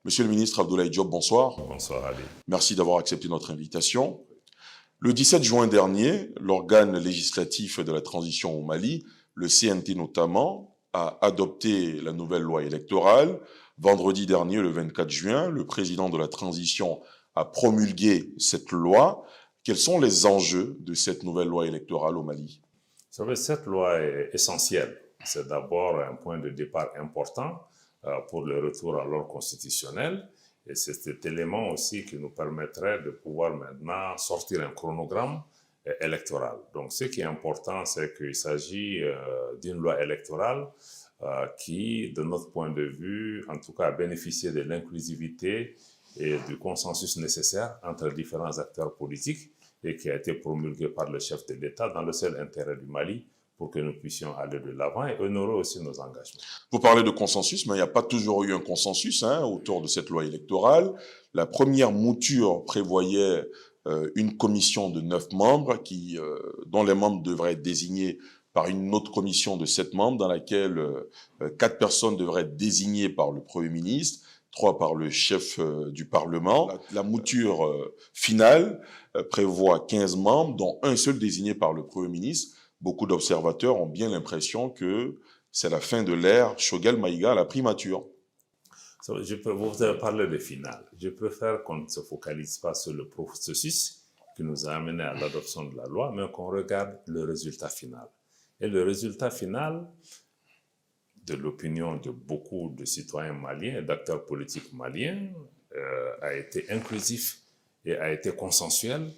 Monsieur le ministre Abdoulaye Diop, bonsoir. Bonsoir Ali. Merci d'avoir accepté notre invitation. Le 17 juin dernier, l'organe législatif de la transition au Mali, le CNT notamment, a adopté la nouvelle loi électorale. Vendredi dernier, le 24 juin, le président de la transition a promulgué cette loi. Quels sont les enjeux de cette nouvelle loi électorale au Mali? Vous savez, cette loi est essentielle. C'est d'abord un point de départ important pour le retour à l'ordre constitutionnel. Et c'est cet élément aussi qui nous permettrait de pouvoir maintenant sortir un chronogramme électoral. Donc, ce qui est important, c'est qu'il s'agit d'une loi électorale qui, de notre point de vue, en tout cas, a bénéficié de l'inclusivité et du consensus nécessaire entre différents acteurs politiques et qui a été promulguée par le chef de l'État dans le seul intérêt du Mali pour que nous puissions aller de l'avant et honorer aussi nos engagements. Vous parlez de consensus, mais il n'y a pas toujours eu un consensus autour de cette loi électorale. La première mouture prévoyait une commission de 9 membres dont les membres devraient être désignés par une autre commission de 7 membres dans laquelle 4 personnes devraient être désignées par le Premier ministre, 3 par le chef du Parlement. La mouture finale prévoit 15 membres, dont un seul désigné par le Premier ministre. Beaucoup d'observateurs ont bien l'impression que c'est la fin de l'ère Choguel Maïga à la primature. Vous avez parlé de finale. Je préfère qu'on ne se focalise pas sur le processus qui nous a amené à l'adoption de la loi, mais qu'on regarde le résultat final. Et le résultat final, de l'opinion de beaucoup de citoyens maliens et d'acteurs politiques maliens, a été inclusif et a été consensuel.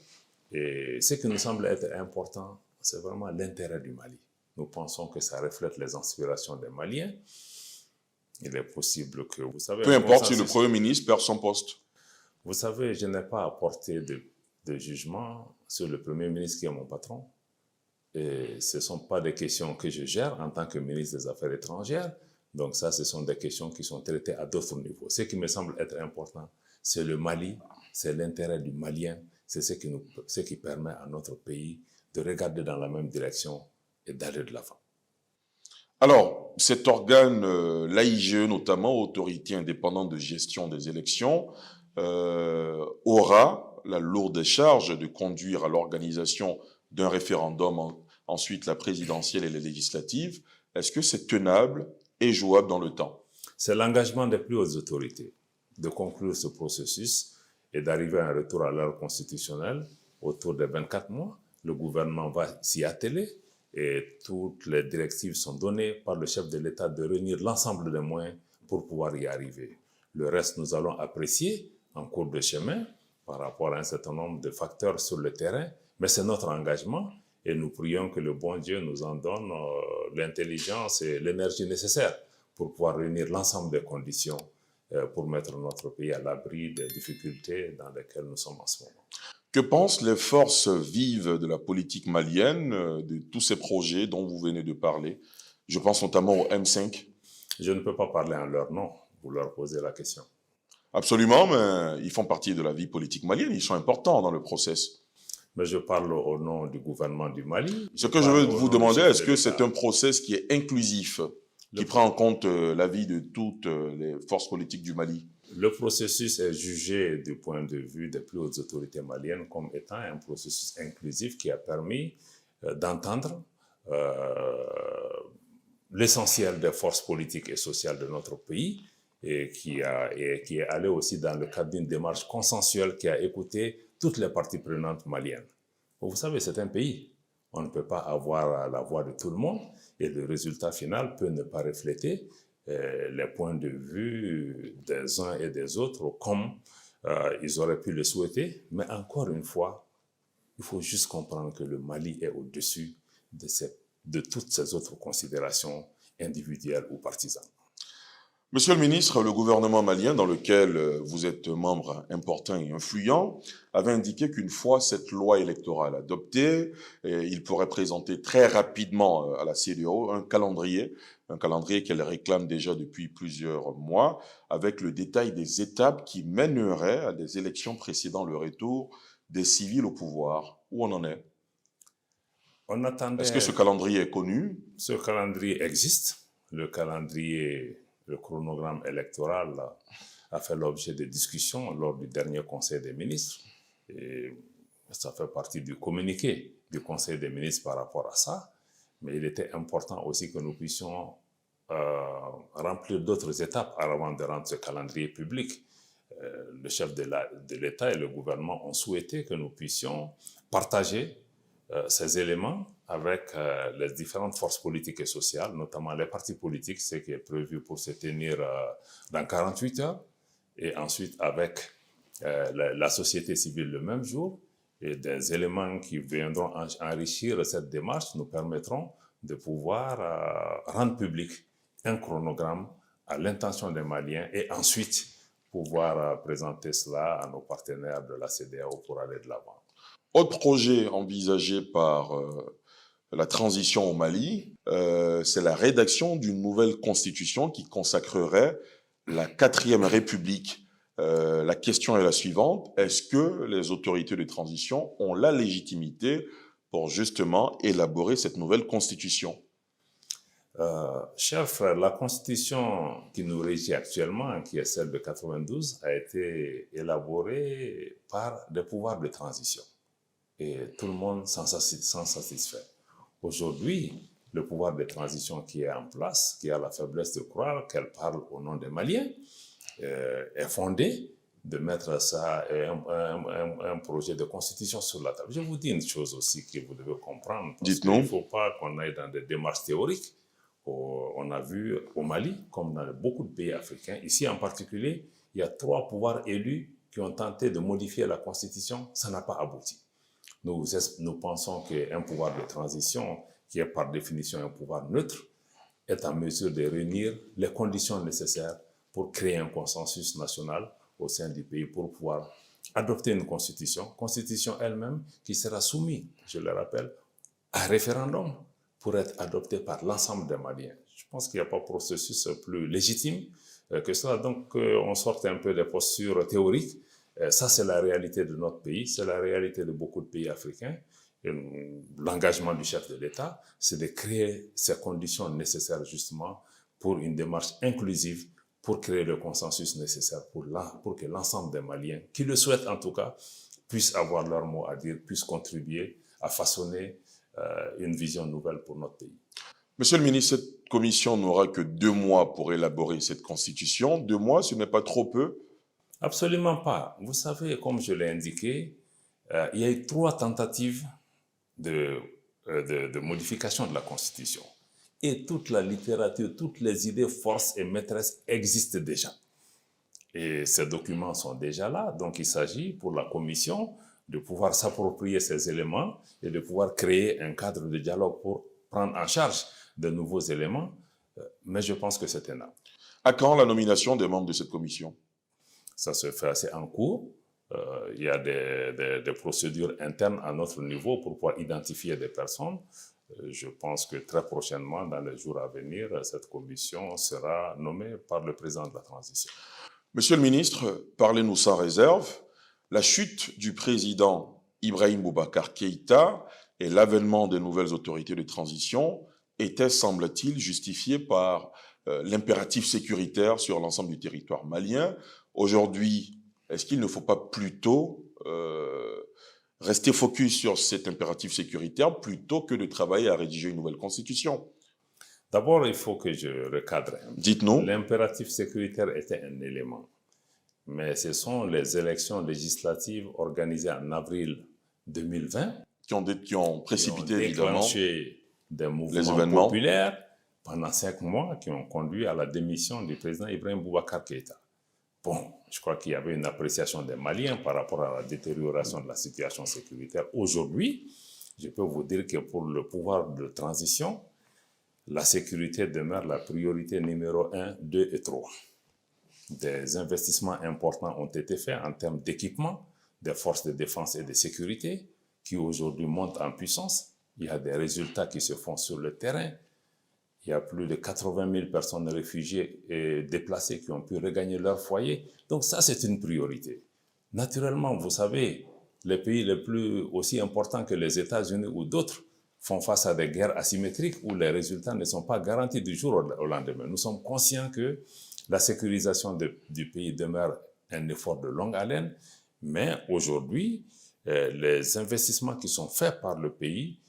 Et ce qui nous semble être important, c'est vraiment l'intérêt du Mali. Nous pensons que ça reflète les aspirations des Maliens. Il est possible que, vous savez... Peu importe si le Premier ministre perd son poste. Vous savez, je n'ai pas apporté de jugement sur le Premier ministre qui est mon patron. Et ce ne sont pas des questions que je gère en tant que ministre des Affaires étrangères. Donc ça, ce sont des questions qui sont traitées à d'autres niveaux. Ce qui me semble être important, c'est le Mali, c'est l'intérêt du Malien, c'est ce qui permet à notre pays de regarder dans la même direction et d'aller de l'avant. Alors, cet organe, l'AIGE notamment, Autorité indépendante de gestion des élections, aura la lourde charge de conduire à l'organisation d'un référendum, ensuite la présidentielle et les législatives. Est-ce que c'est tenable et jouable dans le temps? C'est l'engagement des plus hautes autorités de conclure ce processus et d'arriver à un retour à l'ordre constitutionnel autour de 24 mois. Le gouvernement va s'y atteler et toutes les directives sont données par le chef de l'État de réunir l'ensemble des moyens pour pouvoir y arriver. Le reste, nous allons apprécier en cours de chemin par rapport à un certain nombre de facteurs sur le terrain, mais c'est notre engagement et nous prions que le bon Dieu nous en donne l'intelligence et l'énergie nécessaires pour pouvoir réunir l'ensemble des conditions pour mettre notre pays à l'abri des difficultés dans lesquelles nous sommes en ce moment. Que pensent les forces vives de la politique malienne de tous ces projets dont vous venez de parler? Je pense notamment au M5. Je ne peux pas parler en leur nom, vous leur posez la question. Absolument, mais ils font partie de la vie politique malienne, ils sont importants dans le process. Mais je parle au nom du gouvernement du Mali. Ce que je veux vous demander, est-ce que c'est un process qui est inclusif, qui prend en compte l'avis de toutes les forces politiques du Mali? Le processus est jugé du point de vue des plus hautes autorités maliennes comme étant un processus inclusif qui a permis d'entendre l'essentiel des forces politiques et sociales de notre pays et qui est allé aussi dans le cadre d'une démarche consensuelle qui a écouté toutes les parties prenantes maliennes. Vous savez, c'est un pays. On ne peut pas avoir la voix de tout le monde et le résultat final peut ne pas refléter les points de vue des uns et des autres comme ils auraient pu le souhaiter. Mais encore une fois, il faut juste comprendre que le Mali est au-dessus de toutes ces autres considérations individuelles ou partisanes. Monsieur le ministre, le gouvernement malien, dans lequel vous êtes membre important et influent, avait indiqué qu'une fois cette loi électorale adoptée, il pourrait présenter très rapidement à la CEDEAO un calendrier qu'elle réclame déjà depuis plusieurs mois, avec le détail des étapes qui mèneraient à des élections précédant le retour des civils au pouvoir. Où on en est? Est-ce que ce calendrier est connu? Ce calendrier existe. Le calendrier... Le chronogramme électoral a fait l'objet de discussions lors du dernier Conseil des ministres. Et ça fait partie du communiqué du Conseil des ministres par rapport à ça. Mais il était important aussi que nous puissions remplir d'autres étapes avant de rendre ce calendrier public. Le chef de l'État et le gouvernement ont souhaité que nous puissions partager ces éléments avec les différentes forces politiques et sociales, notamment les partis politiques, ce qui est prévu pour se tenir dans 48 heures, et ensuite avec la société civile le même jour, et des éléments qui viendront enrichir cette démarche nous permettront de pouvoir rendre public un chronogramme à l'intention des Maliens et ensuite pouvoir présenter cela à nos partenaires de la CEDEAO pour aller de l'avant. Autre projet envisagé par la transition au Mali, c'est la rédaction d'une nouvelle constitution qui consacrerait la 4e République. La question est la suivante: est-ce que les autorités de transition ont la légitimité pour justement élaborer cette nouvelle constitution? Chef, la constitution qui nous régit actuellement, qui est celle de 92, a été élaborée par des pouvoirs de transition. Et tout le monde s'en satisfait. Aujourd'hui, le pouvoir de transition qui est en place, qui a la faiblesse de croire qu'elle parle au nom des Maliens, est fondé de mettre ça, un projet de constitution sur la table. Je vous dis une chose aussi que vous devez comprendre. Dites-nous. Il ne faut pas qu'on aille dans des démarches théoriques. On a vu au Mali, comme dans beaucoup de pays africains, ici en particulier, il y a 3 pouvoirs élus qui ont tenté de modifier la constitution. Ça n'a pas abouti. Nous pensons qu'un pouvoir de transition, qui est par définition un pouvoir neutre, est en mesure de réunir les conditions nécessaires pour créer un consensus national au sein du pays pour pouvoir adopter une constitution elle-même qui sera soumise, je le rappelle, à référendum pour être adoptée par l'ensemble des Maliens. Je pense qu'il n'y a pas de processus plus légitime que cela. Donc, on sort un peu des postures théoriques. Ça, c'est la réalité de notre pays, c'est la réalité de beaucoup de pays africains. L'engagement du chef de l'État, c'est de créer ces conditions nécessaires justement pour une démarche inclusive, pour créer le consensus nécessaire pour que l'ensemble des Maliens, qui le souhaitent en tout cas, puissent avoir leur mot à dire, puissent contribuer à façonner une vision nouvelle pour notre pays. Monsieur le ministre, cette commission n'aura que 2 mois pour élaborer cette constitution. 2 mois, ce n'est pas trop peu? Absolument pas. Vous savez, comme je l'ai indiqué, il y a eu 3 tentatives de modification de la Constitution. Et toute la littérature, toutes les idées forces et maîtresses existent déjà. Et ces documents sont déjà là. Donc, il s'agit pour la Commission de pouvoir s'approprier ces éléments et de pouvoir créer un cadre de dialogue pour prendre en charge de nouveaux éléments. Mais je pense que c'est énorme. À quand la nomination des membres de cette commission? Ça se fait assez en cours. Il y a des procédures internes à notre niveau pour pouvoir identifier des personnes. Je pense que très prochainement, dans les jours à venir, cette commission sera nommée par le président de la transition. Monsieur le ministre, parlez-nous sans réserve. La chute du président Ibrahim Boubacar Keïta et l'avènement des nouvelles autorités de transition étaient, semble-t-il, justifiés par l'impératif sécuritaire sur l'ensemble du territoire malien. Aujourd'hui, est-ce qu'il ne faut pas plutôt rester focus sur cet impératif sécuritaire plutôt que de travailler à rédiger une nouvelle constitution? D'abord, il faut que je recadre. Dites-nous. L'impératif sécuritaire était un élément. Mais ce sont les élections législatives organisées en avril 2020 qui ont précipité évidemment des mouvements populaires pendant 5 mois qui ont conduit à la démission du président Ibrahim Boubacar Keïta. Bon, je crois qu'il y avait une appréciation des Maliens par rapport à la détérioration de la situation sécuritaire. Aujourd'hui, je peux vous dire que pour le pouvoir de transition, la sécurité demeure la priorité numéro 1, 2 et 3. Des investissements importants ont été faits en termes d'équipement des forces de défense et de sécurité qui aujourd'hui montent en puissance. Il y a des résultats qui se font sur le terrain. Il y a plus de 80 000 personnes réfugiées et déplacées qui ont pu regagner leur foyer. Donc ça, c'est une priorité. Naturellement, vous savez, les pays les plus aussi importants que les États-Unis ou d'autres font face à des guerres asymétriques où les résultats ne sont pas garantis du jour au lendemain. Nous sommes conscients que La sécurisation du pays demeure un effort de longue haleine, mais aujourd'hui, les investissements qui sont faits par le pays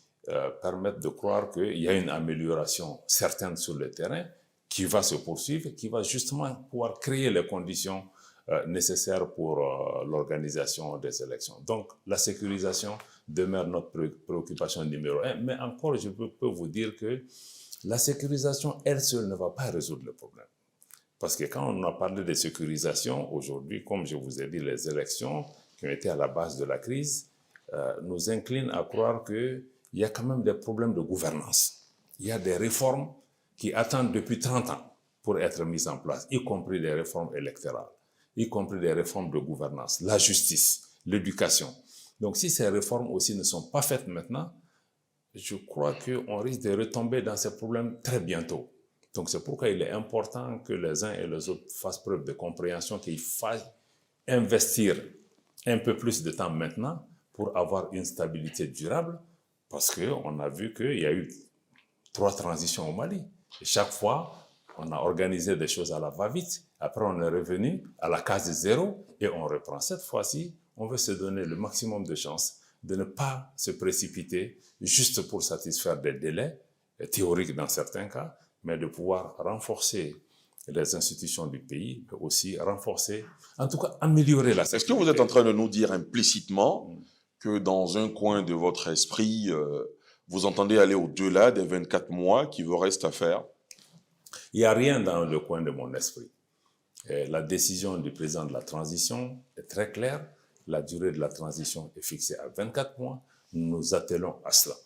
permettent de croire qu'il y a une amélioration certaine sur le terrain qui va se poursuivre, qui va justement pouvoir créer les conditions nécessaires pour l'organisation des élections. Donc, la sécurisation demeure notre préoccupation numéro un. Mais encore, je peux vous dire que la sécurisation, elle seule, ne va pas résoudre le problème. Parce que quand on a parlé de sécurisation, aujourd'hui, comme je vous ai dit, les élections qui ont été à la base de la crise nous inclinent à croire qu'il y a quand même des problèmes de gouvernance. Il y a des réformes qui attendent depuis 30 ans pour être mises en place, y compris des réformes électorales, y compris des réformes de gouvernance, la justice, l'éducation. Donc si ces réformes aussi ne sont pas faites maintenant, je crois qu'on risque de retomber dans ces problèmes très bientôt. Donc c'est pourquoi il est important que les uns et les autres fassent preuve de compréhension, qu'il faille investir un peu plus de temps maintenant pour avoir une stabilité durable, parce qu'on a vu qu'il y a eu 3 transitions au Mali. Et chaque fois, on a organisé des choses à la va-vite. Après, on est revenu à la case zéro et on reprend. Cette fois-ci, on veut se donner le maximum de chances de ne pas se précipiter juste pour satisfaire des délais théoriques dans certains cas, mais de pouvoir renforcer les institutions du pays, mais aussi renforcer, en tout cas améliorer la sécurité. Est-ce que vous êtes en train de nous dire implicitement que dans un coin de votre esprit, vous entendez aller au-delà des 24 mois qui vous restent à faire? Il n'y a rien dans le coin de mon esprit. Et la décision du président de la transition est très claire. La durée de la transition est fixée à 24 mois. Nous nous attelons à cela.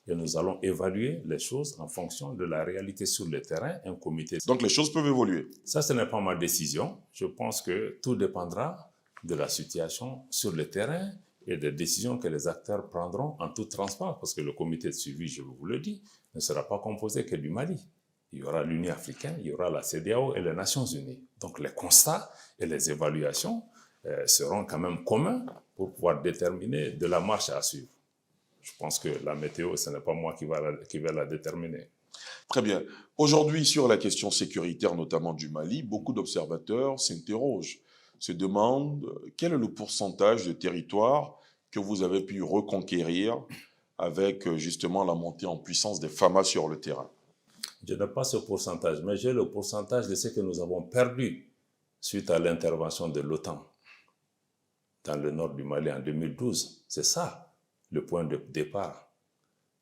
Et nous allons évaluer les choses en fonction de la réalité sur le terrain. Un comité. Donc les choses peuvent évoluer. Ça, ce n'est pas ma décision. Je pense que tout dépendra de la situation sur le terrain et des décisions que les acteurs prendront en toute transparence. Parce que le comité de suivi, je vous le dis, ne sera pas composé que du Mali. Il y aura l'Union africaine, il y aura la CEDEAO et les Nations unies. Donc les constats et les évaluations seront quand même communs pour pouvoir déterminer de la marche à suivre. Je pense que la météo, ce n'est pas moi qui va la déterminer. Très bien. Aujourd'hui, sur la question sécuritaire, notamment du Mali, beaucoup d'observateurs s'interrogent, se demandent quel est le pourcentage de territoire que vous avez pu reconquérir avec justement la montée en puissance des FAMA sur le terrain. Je n'ai pas ce pourcentage, mais j'ai le pourcentage de ce que nous avons perdu suite à l'intervention de l'OTAN dans le nord du Mali en 2012. C'est ça le point de départ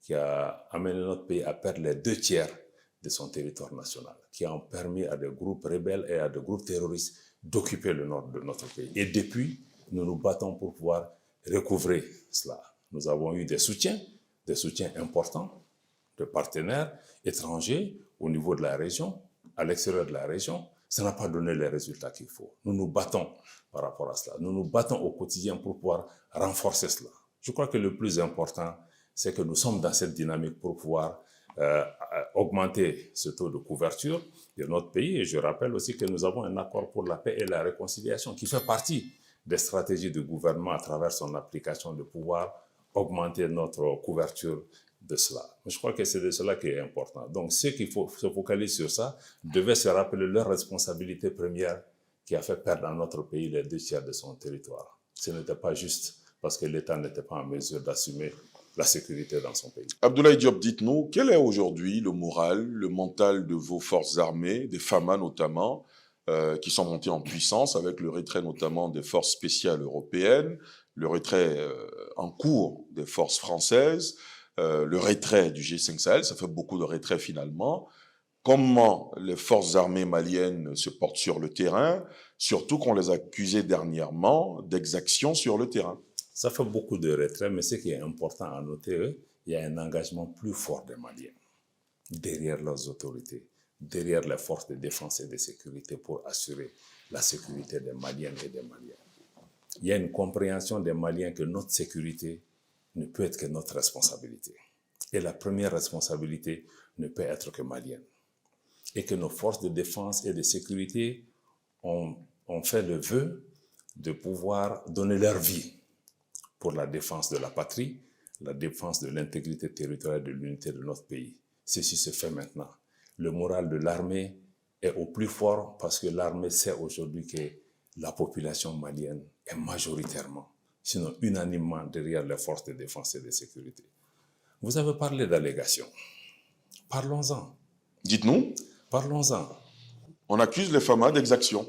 qui a amené notre pays à perdre les 2/3 de son territoire national, qui a permis à des groupes rebelles et à des groupes terroristes d'occuper le nord de notre pays. Et depuis, nous nous battons pour pouvoir recouvrer cela. Nous avons eu des soutiens importants de partenaires étrangers au niveau de la région, à l'extérieur de la région. Ça n'a pas donné les résultats qu'il faut. Nous nous battons par rapport à cela. Nous nous battons au quotidien pour pouvoir renforcer cela. Je crois que le plus important, c'est que nous sommes dans cette dynamique pour pouvoir augmenter ce taux de couverture de notre pays. Et je rappelle aussi que nous avons un accord pour la paix et la réconciliation qui fait partie des stratégies du gouvernement à travers son application de pouvoir augmenter notre couverture de cela. Je crois que c'est de cela qui est important. Donc, ceux qui se focalisent sur ça devaient se rappeler leur responsabilité première qui a fait perdre à notre pays les 2/3 de son territoire. Ce n'était pas juste parce que l'État n'était pas en mesure d'assumer la sécurité dans son pays. Abdoulaye Diop, dites-nous, quel est aujourd'hui le moral, le mental de vos forces armées, des FAMA notamment, qui sont montées en puissance avec le retrait notamment des forces spéciales européennes, le retrait en cours des forces françaises, le retrait du G5 Sahel, ça fait beaucoup de retraits finalement. Comment les forces armées maliennes se portent sur le terrain, surtout qu'on les accusait dernièrement d'exactions sur le terrain? Ça fait beaucoup de retraits, mais ce qui est important à noter, il y a un engagement plus fort des Maliens derrière leurs autorités, derrière les forces de défense et de sécurité pour assurer la sécurité des Maliennes et des Maliens. Il y a une compréhension des Maliens que notre sécurité ne peut être que notre responsabilité. Et la première responsabilité ne peut être que malienne. Et que nos forces de défense et de sécurité ont fait le vœu de pouvoir donner leur vie pour la défense de la patrie, la défense de l'intégrité territoriale de l'unité de notre pays. Ceci se fait maintenant. Le moral de l'armée est au plus fort parce que l'armée sait aujourd'hui que la population malienne est majoritairement, sinon unanimement, derrière les forces de défense et de sécurité. Vous avez parlé d'allégations. Parlons-en. Dites-nous, Parlons-en. on accuse les FAMA d'exaction.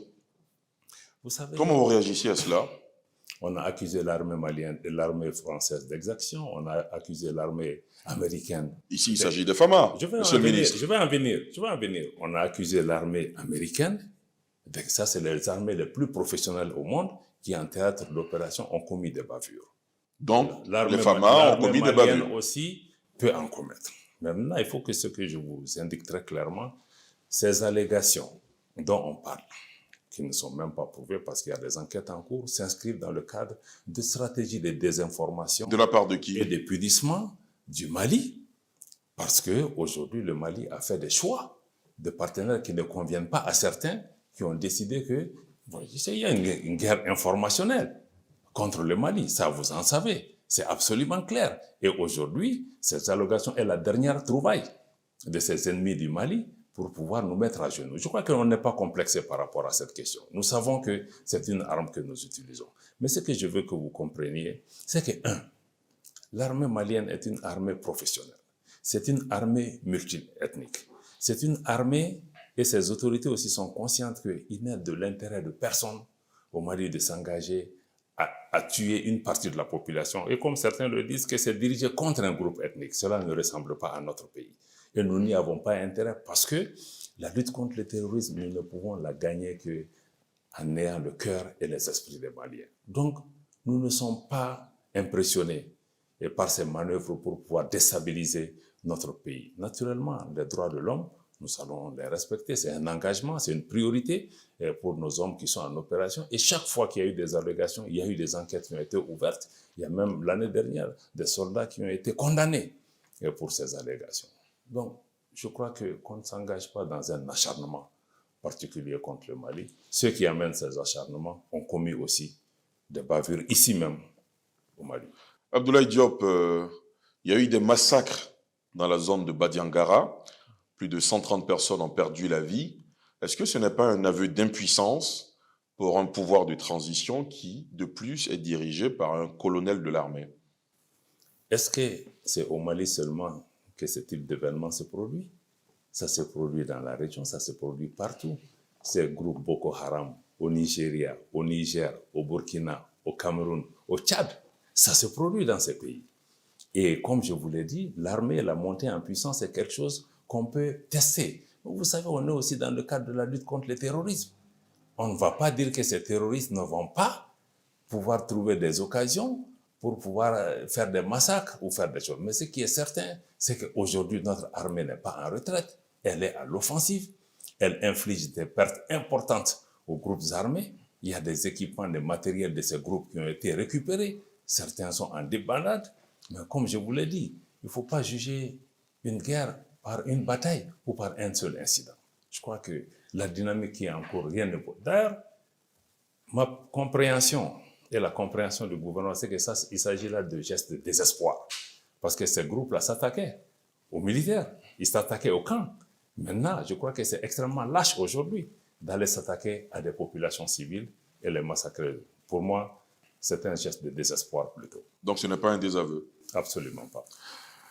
Vous savez, Comment vous réagissez à cela? on a accusé l'armée malienne et l'armée française d'exaction. On a accusé l'armée américaine. Ici, il s'agit des FAMA, monsieur le ministre. Je vais en venir. On a accusé l'armée américaine. Ça, c'est les armées les plus professionnelles au monde qui, en théâtre d'opération, ont commis des bavures. Donc, les FAMA ont commis des bavures. L'armée aussi peut en commettre. Maintenant, il faut que ce que je vous indique très clairement, ces allégations dont on parle, qui ne sont même pas prouvées parce qu'il y a des enquêtes en cours, s'inscrivent dans le cadre de stratégies de désinformation. De la part de qui? Et de punissement du Mali. Parce qu'aujourd'hui, le Mali a fait des choix de partenaires qui ne conviennent pas à certains qui ont décidé que il y a une guerre informationnelle contre le Mali. Ça, vous en savez. C'est absolument clair. Et aujourd'hui, cette allégations est la dernière trouvaille de ces ennemis du Mali pour pouvoir nous mettre à genoux. Je crois qu'on n'est pas complexé par rapport à cette question. Nous savons que c'est une arme que nous utilisons. Mais ce que je veux que vous compreniez, c'est que, l'armée malienne est une armée professionnelle. C'est une armée multiethnique. C'est une armée, et ses autorités aussi sont conscientes qu'il n'est de l'intérêt de personne au Mali de s'engager à tuer une partie de la population. Et comme certains le disent, que c'est dirigé contre un groupe ethnique. Cela ne ressemble pas à notre pays. Et nous n'y avons pas intérêt parce que la lutte contre le terrorisme, nous ne pouvons la gagner qu'en ayant le cœur et les esprits des Maliens. Donc, nous ne sommes pas impressionnés et par ces manœuvres pour pouvoir déstabiliser notre pays. Naturellement, les droits de l'homme, nous allons les respecter. C'est un engagement, c'est une priorité pour nos hommes qui sont en opération. Et chaque fois qu'il y a eu des allégations, il y a eu des enquêtes qui ont été ouvertes. Il y a même l'année dernière des soldats qui ont été condamnés pour ces allégations. Donc, je crois qu'on ne s'engage pas dans un acharnement particulier contre le Mali. Ceux qui amènent ces acharnements ont commis aussi des bavures ici même au Mali. Abdoulaye Diop, il y a eu des massacres dans la zone de Badiangara. Plus de 130 personnes ont perdu la vie. Est-ce que ce n'est pas un aveu d'impuissance pour un pouvoir de transition qui, de plus, est dirigé par un colonel de l'armée? Est-ce que c'est au Mali seulement que ce type d'événement se produit? Ça se produit dans la région, ça se produit partout. Ces groupes Boko Haram au Nigeria, au Niger, au Burkina, au Cameroun, au Tchad, ça se produit dans ces pays. Et comme je vous l'ai dit, l'armée, la montée en puissance, c'est quelque chose qu'on peut tester. Vous savez, on est aussi dans le cadre de la lutte contre le terrorisme. On ne va pas dire que ces terroristes ne vont pas pouvoir trouver des occasions pour pouvoir faire des massacres ou faire des choses. Mais ce qui est certain, c'est qu'aujourd'hui, notre armée n'est pas en retraite. Elle est à l'offensive. Elle inflige des pertes importantes aux groupes armés. Il y a des équipements, des matériels de ces groupes qui ont été récupérés. Certains sont en débandade. Mais comme je vous l'ai dit, il ne faut pas juger une guerre par une bataille ou par un seul incident. Je crois que la dynamique qui est en cours, rien ne peut. D'ailleurs, ma compréhension et la compréhension du gouvernement, c'est qu'il s'agit là de gestes de désespoir. Parce que ces groupes-là s'attaquaient aux militaires, ils s'attaquaient au camp. Maintenant, je crois que c'est extrêmement lâche aujourd'hui d'aller s'attaquer à des populations civiles et les massacrer. Pour moi, c'est un geste de désespoir plutôt. Donc ce n'est pas un désaveu? Absolument pas.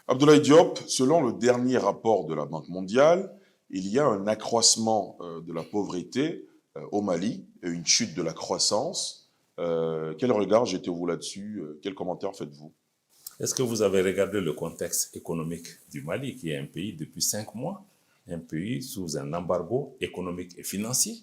Abdoulaye Diop, selon le dernier rapport de la Banque mondiale, il y a un accroissement de la pauvreté au Mali et une chute de la croissance. Quel regard jetez-vous là-dessus? Quel commentaire faites-vous? Est-ce que vous avez regardé le contexte économique du Mali, qui est un pays depuis 5 mois, un pays sous un embargo économique et financier,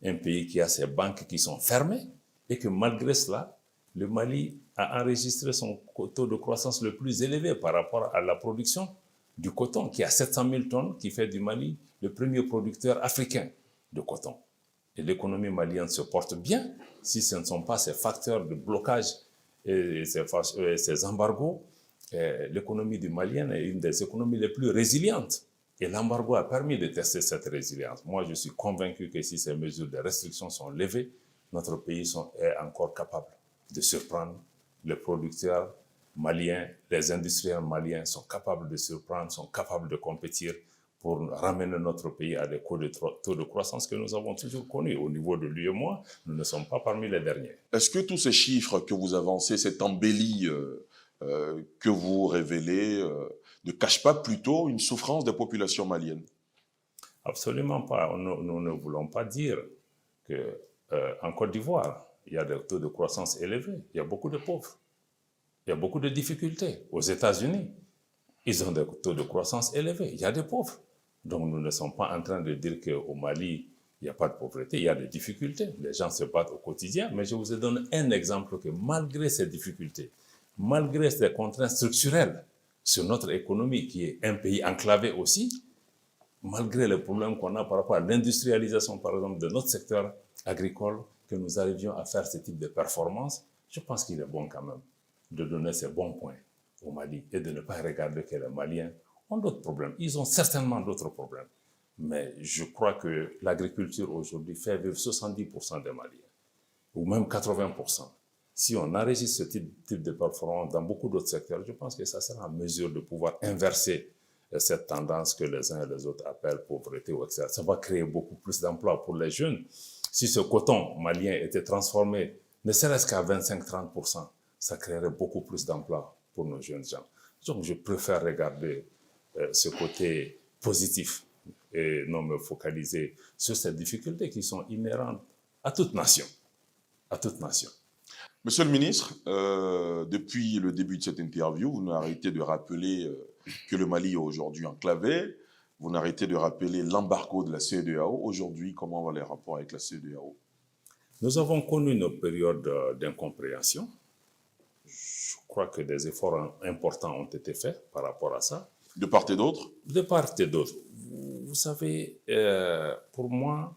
un pays qui a ses banques qui sont fermées, et que malgré cela, le Mali a enregistré son taux de croissance le plus élevé par rapport à la production du coton, qui a 700 000 tonnes, qui fait du Mali le premier producteur africain de coton. Et l'économie malienne se porte bien si ce ne sont pas ces facteurs de blocage et ces embargos. L'économie du Malien est une des économies les plus résilientes. Et l'embargo a permis de tester cette résilience. Moi, je suis convaincu que si ces mesures de restriction sont levées, notre pays est encore capable de surprendre les producteurs maliens, les industriels maliens sont capables de surprendre, sont capables de compétir pour ramener notre pays à des taux de croissance que nous avons toujours connus. Au niveau de l'UEMOA, nous ne sommes pas parmi les derniers. Est-ce que tous ces chiffres que vous avancez, cette embellie que vous révélez, ne cachent pas plutôt une souffrance des populations maliennes? Absolument pas. Nous ne voulons pas dire qu'en Côte d'Ivoire, il y a des taux de croissance élevés, il y a beaucoup de pauvres, il y a beaucoup de difficultés. Aux États-Unis, ils ont des taux de croissance élevés, il y a des pauvres. Donc nous ne sommes pas en train de dire qu'au Mali, il n'y a pas de pauvreté, il y a des difficultés. Les gens se battent au quotidien, mais je vous ai donné un exemple que malgré ces difficultés, malgré ces contraintes structurelles sur notre économie, qui est un pays enclavé aussi, malgré les problèmes qu'on a par rapport à l'industrialisation, par exemple, de notre secteur agricole, que nous arrivions à faire ce type de performance, je pense qu'il est bon quand même de donner ces bons points au Mali et de ne pas regarder que les Maliens ont d'autres problèmes. Ils ont certainement d'autres problèmes. Mais je crois que l'agriculture aujourd'hui fait vivre 70% des Maliens, ou même 80%. Si on enregistre ce type de performance dans beaucoup d'autres secteurs, je pense que ça sera en mesure de pouvoir inverser cette tendance que les uns et les autres appellent pauvreté ou etc. Ça va créer beaucoup plus d'emplois pour les jeunes. Si ce coton malien était transformé, ne serait-ce qu'à 25-30%, ça créerait beaucoup plus d'emplois pour nos jeunes gens. Donc je préfère regarder ce côté positif et non me focaliser sur ces difficultés qui sont inhérentes à toute nation. À toute nation. Monsieur le ministre, depuis le début de cette interview, vous n'arrêtez de rappeler que le Mali est aujourd'hui enclavé. Vous n'arrêtez de rappeler l'embargo de la CEDEAO. Aujourd'hui, comment vont les rapports avec la CEDEAO? Nous avons connu une période d'incompréhension. Je crois que des efforts importants ont été faits par rapport à ça. De part et d'autre? De part et d'autre. Vous savez, pour moi,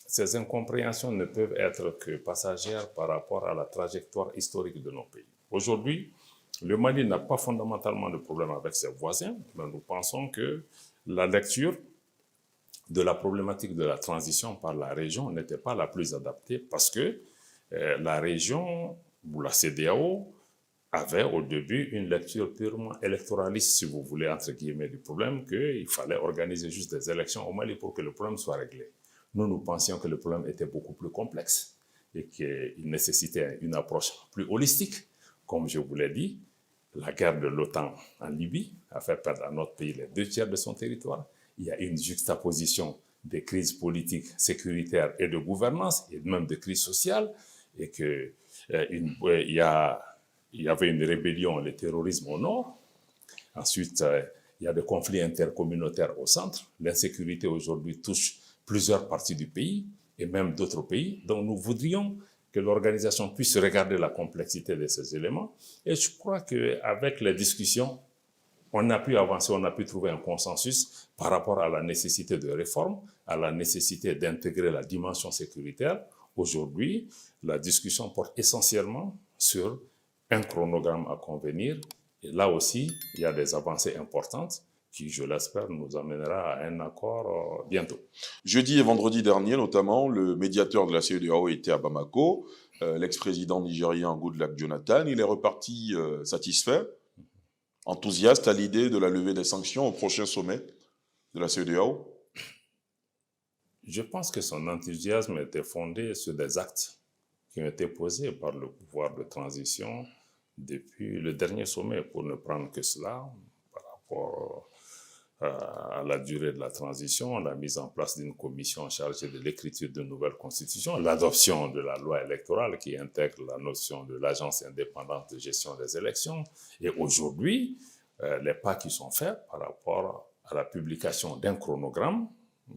ces incompréhensions ne peuvent être que passagères par rapport à la trajectoire historique de nos pays. Aujourd'hui, le Mali n'a pas fondamentalement de problème avec ses voisins, mais nous pensons que la lecture de la problématique de la transition par la région n'était pas la plus adaptée parce que la région ou la CEDEAO avait au début une lecture purement électoraliste, si vous voulez, entre guillemets, du problème, qu'il fallait organiser juste des élections au Mali pour que le problème soit réglé. Nous pensions que le problème était beaucoup plus complexe et qu'il nécessitait une approche plus holistique. Comme je vous l'ai dit, la guerre de l'OTAN en Libye a fait perdre à notre pays les 2 tiers de son territoire. Il y a une juxtaposition des crises politiques, sécuritaires et de gouvernance, et même de crises sociales, et qu'il y avait une rébellion, le terrorisme au nord. Ensuite, il y a des conflits intercommunautaires au centre. L'insécurité aujourd'hui touche plusieurs parties du pays et même d'autres pays. Donc nous voudrions que l'organisation puisse regarder la complexité de ces éléments. Et je crois qu'avec les discussions, on a pu avancer, on a pu trouver un consensus par rapport à la nécessité de réforme, à la nécessité d'intégrer la dimension sécuritaire. Aujourd'hui, la discussion porte essentiellement sur un chronogramme à convenir. Et là aussi, il y a des avancées importantes qui, je l'espère, nous amènera à un accord bientôt. Jeudi et vendredi dernier, notamment, le médiateur de la CEDEAO était à Bamako, l'ex-président nigérien Goodluck Jonathan. Il est reparti satisfait, enthousiaste à l'idée de la levée des sanctions au prochain sommet de la CEDEAO. Je pense que son enthousiasme était fondé sur des actes qui ont été posés par le pouvoir de transition depuis le dernier sommet, pour ne prendre que cela, par rapport à la durée de la transition, la mise en place d'une commission chargée de l'écriture d'une nouvelle constitution, l'adoption de la loi électorale qui intègre la notion de l'agence indépendante de gestion des élections. Et aujourd'hui, les pas qui sont faits par rapport à la publication d'un chronogramme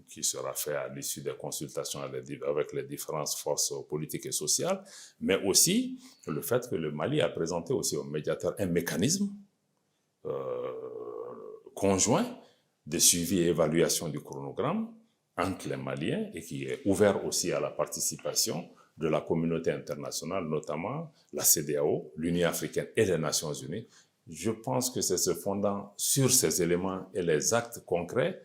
qui sera fait à l'issue des consultations avec les différentes forces politiques et sociales, mais aussi le fait que le Mali a présenté aussi au médiateur un mécanisme conjoint de suivi et évaluation du chronogramme entre les Maliens et qui est ouvert aussi à la participation de la communauté internationale, notamment la CEDEAO, l'Union africaine et les Nations unies. Je pense que c'est se fondant sur ces éléments et les actes concrets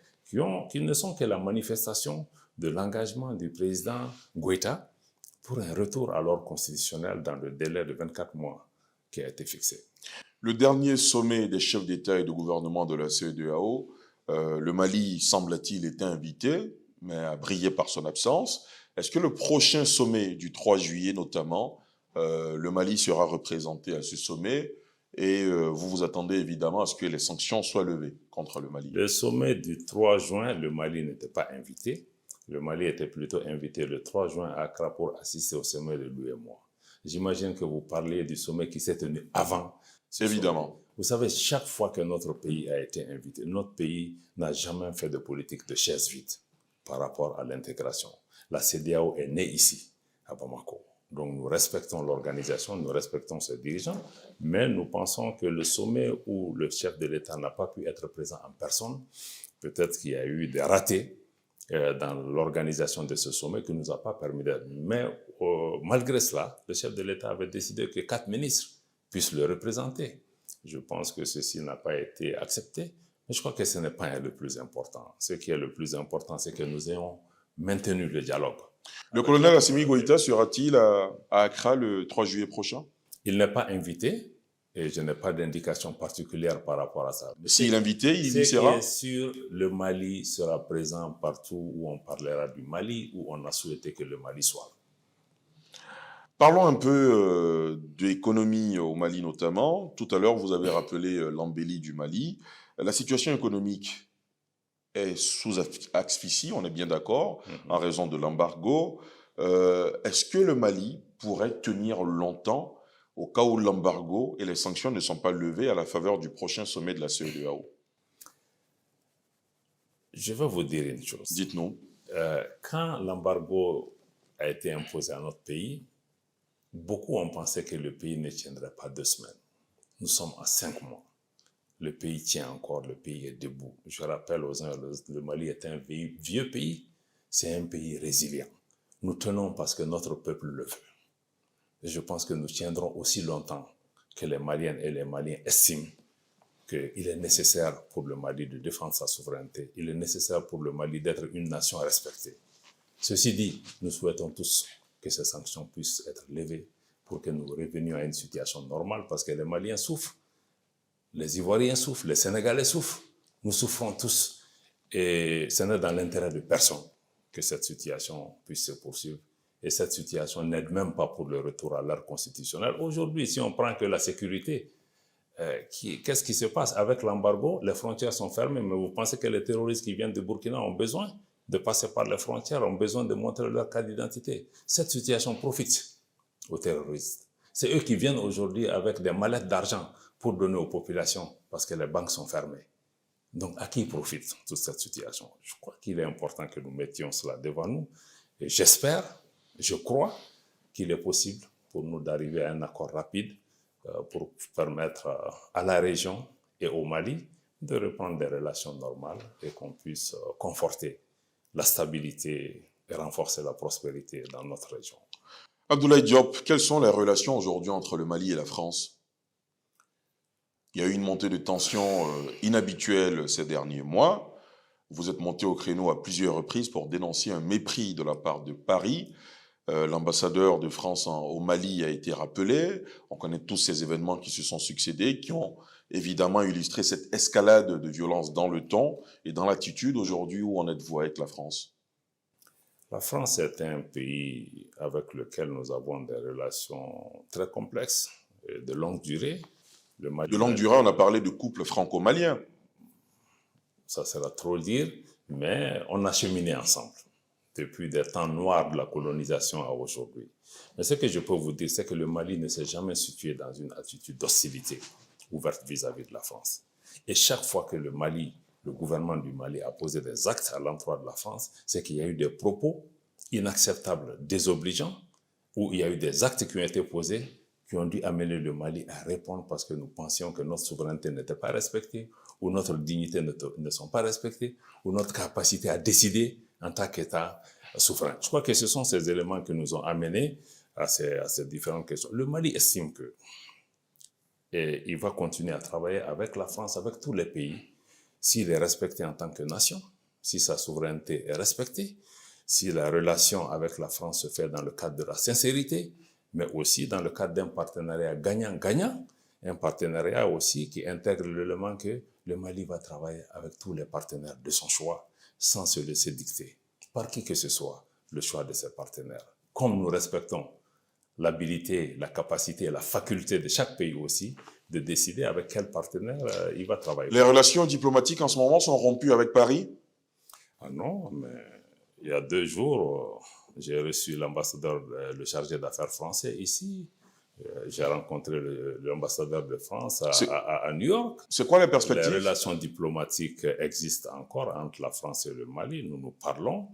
qui ne sont que la manifestation de l'engagement du président Goïta pour un retour à l'ordre constitutionnel dans le délai de 24 mois qui a été fixé. Le dernier sommet des chefs d'État et de gouvernement de la CEDEAO Le Mali, semble-t-il, était invité, mais a brillé par son absence. Est-ce que le prochain sommet du 3 juillet, notamment, le Mali sera représenté à ce sommet et vous vous attendez évidemment à ce que les sanctions soient levées contre le Mali? Le sommet du 3 juin, le Mali n'était pas invité. Le Mali était plutôt invité le 3 juin à Accra pour assister au sommet de l'UEMOA. J'imagine que vous parliez du sommet qui s'est tenu avant ce Évidemment. sommet. Vous savez, chaque fois que notre pays a été invité, notre pays n'a jamais fait de politique de chaise vide par rapport à l'intégration. La CEDEAO est née ici, à Bamako. Donc nous respectons l'organisation, nous respectons ses dirigeants, mais nous pensons que le sommet où le chef de l'État n'a pas pu être présent en personne, peut-être qu'il y a eu des ratés dans l'organisation de ce sommet qui ne nous a pas permis d'être. Mais malgré cela, le chef de l'État avait décidé que 4 ministres puissent le représenter. Je pense que ceci n'a pas été accepté, mais je crois que ce n'est pas le plus important. Ce qui est le plus important, c'est que nous ayons maintenu le dialogue. Le colonel Assimi Goïta sera-t-il à Accra le 3 juillet prochain? Il n'est pas invité et je n'ai pas d'indication particulière par rapport à ça. S'il est invité, il y Ce sera? qui est sûr, le Mali sera présent partout où on parlera du Mali, où on a souhaité que le Mali soit. Parlons un peu de l'économie au Mali notamment. Tout à l'heure, vous avez rappelé l'embellie du Mali. La situation économique est sous asphyxie, on est bien d'accord, en raison de l'embargo. Est-ce que le Mali pourrait tenir longtemps au cas où l'embargo et les sanctions ne sont pas levées à la faveur du prochain sommet de la CEDEAO? Je vais vous dire une chose. Dites-nous. Quand l'embargo a été imposé à notre pays, beaucoup ont pensé que le pays ne tiendrait pas 2 semaines. Nous sommes à 5 mois. Le pays tient encore, le pays est debout. Je rappelle aux uns, le Mali est un vieux pays, c'est un pays résilient. Nous tenons parce que notre peuple le veut. Et je pense que nous tiendrons aussi longtemps que les Maliennes et les Maliens estiment qu'il est nécessaire pour le Mali de défendre sa souveraineté. Il est nécessaire pour le Mali d'être une nation respectée. Ceci dit, nous souhaitons tous que ces sanctions puissent être levées pour que nous revenions à une situation normale parce que les Maliens souffrent. Les Ivoiriens souffrent, les Sénégalais souffrent, nous souffrons tous. Et ce n'est dans l'intérêt de personne que cette situation puisse se poursuivre. Et cette situation n'aide même pas pour le retour à l'ordre constitutionnel. Aujourd'hui, si on prend que la sécurité, qu'est-ce qui se passe? Avec l'embargo, les frontières sont fermées, mais vous pensez que les terroristes qui viennent de Burkina ont besoin de passer par les frontières, ont besoin de montrer leur carte d'identité? Cette situation profite aux terroristes. C'est eux qui viennent aujourd'hui avec des mallettes d'argent pour donner aux populations parce que les banques sont fermées. Donc, à qui profite toute cette situation? Je crois qu'il est important que nous mettions cela devant nous. Et j'espère, je crois qu'il est possible pour nous d'arriver à un accord rapide pour permettre à la région et au Mali de reprendre des relations normales et qu'on puisse conforter la stabilité et renforcer la prospérité dans notre région. Abdoulaye Diop, quelles sont les relations aujourd'hui entre le Mali et la France? Il y a eu une montée de tension inhabituelle ces derniers mois. Vous êtes monté au créneau à plusieurs reprises pour dénoncer un mépris de la part de Paris. L'ambassadeur de France au Mali a été rappelé. On connaît tous ces événements qui se sont succédés, qui ont évidemment illustré cette escalade de violence dans le ton et dans l'attitude. Aujourd'hui, où en êtes-vous avec la France? La France est un pays avec lequel nous avons des relations très complexes et de longue durée. De longue durée, on a parlé de couple franco-malien. Ça sera trop dire, mais on a cheminé ensemble depuis des temps noirs de la colonisation à aujourd'hui. Mais ce que je peux vous dire, c'est que le Mali ne s'est jamais situé dans une attitude d'hostilité ouverte vis-à-vis de la France. Et chaque fois que le Mali, le gouvernement du Mali a posé des actes à l'endroit de la France, c'est qu'il y a eu des propos inacceptables, désobligeants, où il y a eu des actes qui ont été posés qui ont dû amener le Mali à répondre parce que nous pensions que notre souveraineté n'était pas respectée, ou notre dignité ne sont pas respectées, ou notre capacité à décider en tant qu'État souverain. Je crois que ce sont ces éléments qui nous ont amenés à ces différentes questions. Le Mali estime que et il va continuer à travailler avec la France, avec tous les pays, s'il est respecté en tant que nation, si sa souveraineté est respectée, si la relation avec la France se fait dans le cadre de la sincérité, mais aussi dans le cadre d'un partenariat gagnant-gagnant, un partenariat aussi qui intègre l'élément que le Mali va travailler avec tous les partenaires de son choix, sans se laisser dicter par qui que ce soit le choix de ses partenaires. Comme nous respectons l'habilité, la capacité et la faculté de chaque pays aussi de décider avec quel partenaire il va travailler. Les relations diplomatiques en ce moment sont rompues avec Paris? Ah non, mais il y a 2 jours, j'ai reçu l'ambassadeur, le chargé d'affaires français ici. J'ai rencontré l'ambassadeur de France à New York. C'est quoi les perspectives? Les relations diplomatiques existent encore entre la France et le Mali. Nous nous parlons.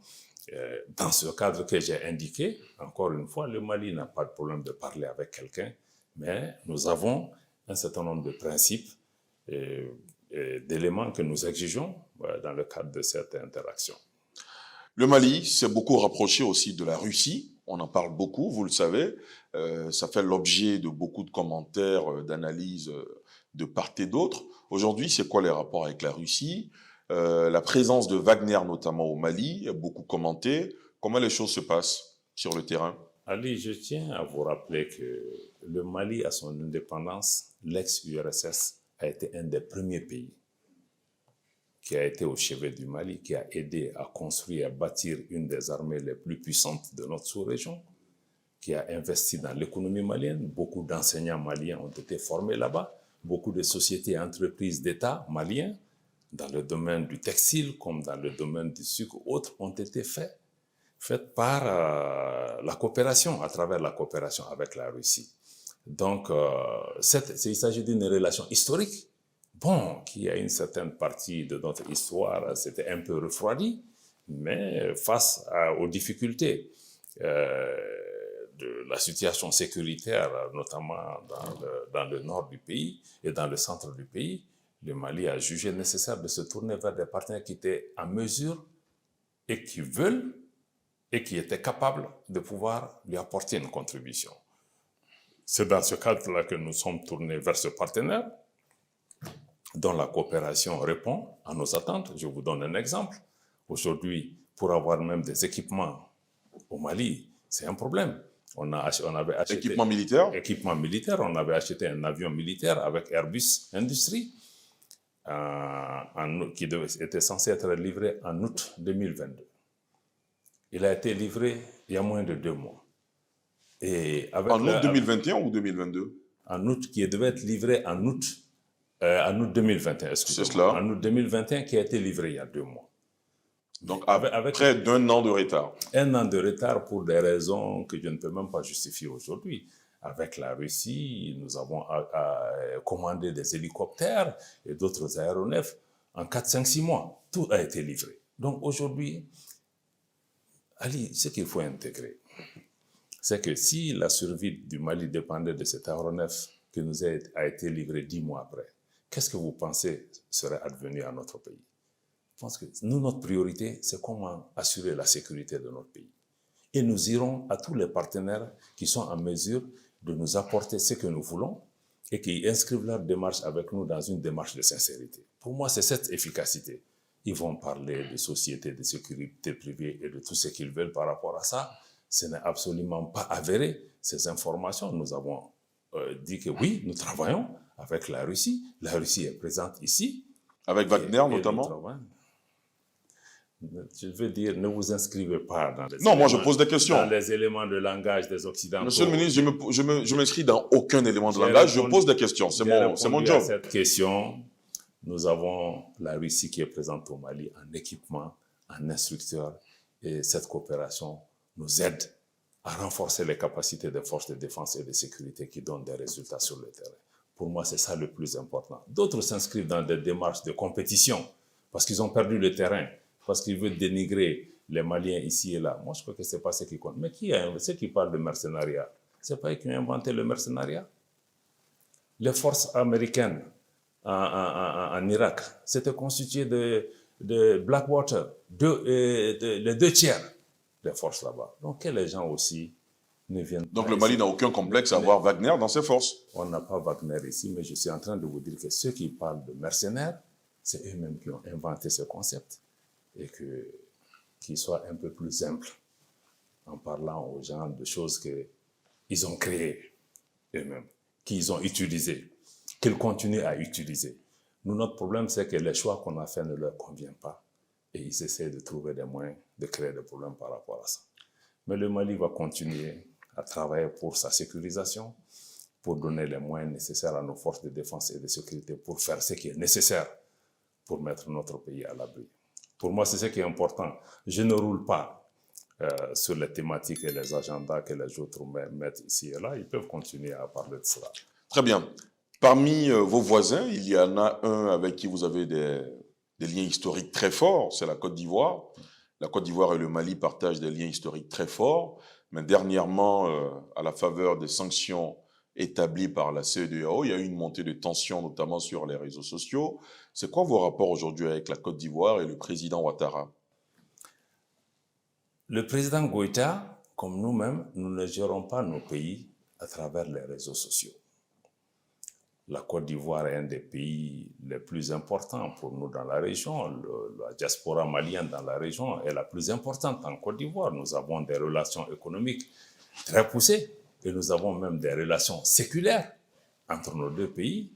Dans ce cadre que j'ai indiqué, encore une fois, le Mali n'a pas de problème de parler avec quelqu'un, mais nous avons un certain nombre de principes et d'éléments que nous exigeons dans le cadre de cette interaction. Le Mali s'est beaucoup rapproché aussi de la Russie. On en parle beaucoup, vous le savez. Ça fait l'objet de beaucoup de commentaires, d'analyses de part et d'autre. Aujourd'hui, c'est quoi les rapports avec la Russie? La présence de Wagner, notamment au Mali, est beaucoup commentée. Comment les choses se passent sur le terrain? Ali, je tiens à vous rappeler que le Mali, à son indépendance, l'ex-URSS, a été un des premiers pays qui a été au chevet du Mali, qui a aidé à construire et à bâtir une des armées les plus puissantes de notre sous-région, qui a investi dans l'économie malienne. Beaucoup d'enseignants maliens ont été formés là-bas. Beaucoup de sociétés et entreprises d'État maliens, dans le domaine du textile comme dans le domaine du sucre, autres, ont été faites par la coopération, à travers la coopération avec la Russie. Donc, il s'agit d'une relation historique. Bon, qui a une certaine partie de notre histoire, c'était un peu refroidi, mais face aux difficultés de la situation sécuritaire, notamment dans le nord du pays et dans le centre du pays, le Mali a jugé nécessaire de se tourner vers des partenaires qui étaient en mesure et qui veulent et qui étaient capables de pouvoir lui apporter une contribution. C'est dans ce cadre-là que nous sommes tournés vers ce partenaire dont la coopération répond à nos attentes. Je vous donne un exemple. Aujourd'hui, pour avoir même des équipements au Mali, c'est un problème. On avait acheté... Équipement militaire? Équipement militaire. On avait acheté un avion militaire avec Airbus Industrie qui était censé être livré en août 2022. Il a été livré il y a moins de 2 mois. Et avec en août 2021 ou 2022? En août, qui devait être livré en août 2021, excusez-moi. C'est cela. En août 2021, qui a été livré il y a 2 mois. Donc, avec près d'1 an de retard. 1 an de retard pour des raisons que je ne peux même pas justifier aujourd'hui. Avec la Russie, nous avons commandé des hélicoptères et d'autres aéronefs en 4, 5, 6 mois. Tout a été livré. Donc aujourd'hui, Ali, ce qu'il faut intégrer, c'est que si la survie du Mali dépendait de cet aéronef qui nous a été livré 10 mois après, qu'est-ce que vous pensez serait advenu à notre pays? Je pense que nous, notre priorité, c'est comment assurer la sécurité de notre pays. Et nous irons à tous les partenaires qui sont en mesure de nous apporter ce que nous voulons et qui inscrivent leur démarche avec nous dans une démarche de sincérité. Pour moi, c'est cette efficacité. Ils vont parler de sociétés de sécurité privée et de tout ce qu'ils veulent par rapport à ça. Ce n'est absolument pas avéré, ces informations. Nous avons dit que oui, nous travaillons avec la Russie. La Russie est présente ici. Avec Wagner notamment? Je veux dire, ne vous inscrivez pas dans les, moi je pose des questions. Dans les éléments de langage des Occidentaux. Monsieur le ministre, je m'inscris dans aucun élément de langage, je pose des questions. C'est mon job. À cette question, nous avons la Russie qui est présente au Mali en équipement, en instructeurs, et cette coopération nous aide à renforcer les capacités des forces de défense et de sécurité qui donnent des résultats sur le terrain. Pour moi, c'est ça le plus important. D'autres s'inscrivent dans des démarches de compétition parce qu'ils ont perdu le terrain, parce qu'ils veulent dénigrer les Maliens ici et là. Moi, je crois que ce n'est pas ce qui compte. Mais ceux qui parlent de mercenariat, ce n'est pas eux qui ont inventé le mercenariat. Les forces américaines en Irak, c'était constitué de Blackwater, les 2 tiers des forces là-bas. Donc, que les gens aussi ne viennent pas. Donc, le Mali n'a aucun complexe à avoir Wagner dans ses forces. On n'a pas Wagner ici, mais je suis en train de vous dire que ceux qui parlent de mercenaires, c'est eux-mêmes qui ont inventé ce concept. Et qu'ils soient un peu plus simples en parlant aux gens de choses qu'ils ont créées eux-mêmes, qu'ils ont utilisées, qu'ils continuent à utiliser. Nous, notre problème, c'est que les choix qu'on a faits ne leur conviennent pas. Et ils essaient de trouver des moyens de créer des problèmes par rapport à ça. Mais le Mali va continuer à travailler pour sa sécurisation, pour donner les moyens nécessaires à nos forces de défense et de sécurité pour faire ce qui est nécessaire pour mettre notre pays à l'abri. Pour moi, c'est ce qui est important. Je ne roule pas sur les thématiques et les agendas que les autres mettent ici et là. Ils peuvent continuer à parler de cela. Très bien. Parmi vos voisins, il y en a un avec qui vous avez des liens historiques très forts, c'est la Côte d'Ivoire. La Côte d'Ivoire et le Mali partagent des liens historiques très forts, mais dernièrement, à la faveur des sanctions établies par la CEDEAO, il y a eu une montée de tension, notamment sur les réseaux sociaux. C'est quoi vos rapports aujourd'hui avec la Côte d'Ivoire et le président Ouattara? Le président Goïta, comme nous-mêmes, nous ne gérons pas nos pays à travers les réseaux sociaux. La Côte d'Ivoire est un des pays les plus importants pour nous dans la région. La diaspora malienne dans la région est la plus importante en Côte d'Ivoire. Nous avons des relations économiques très poussées et nous avons même des relations séculaires entre nos deux pays.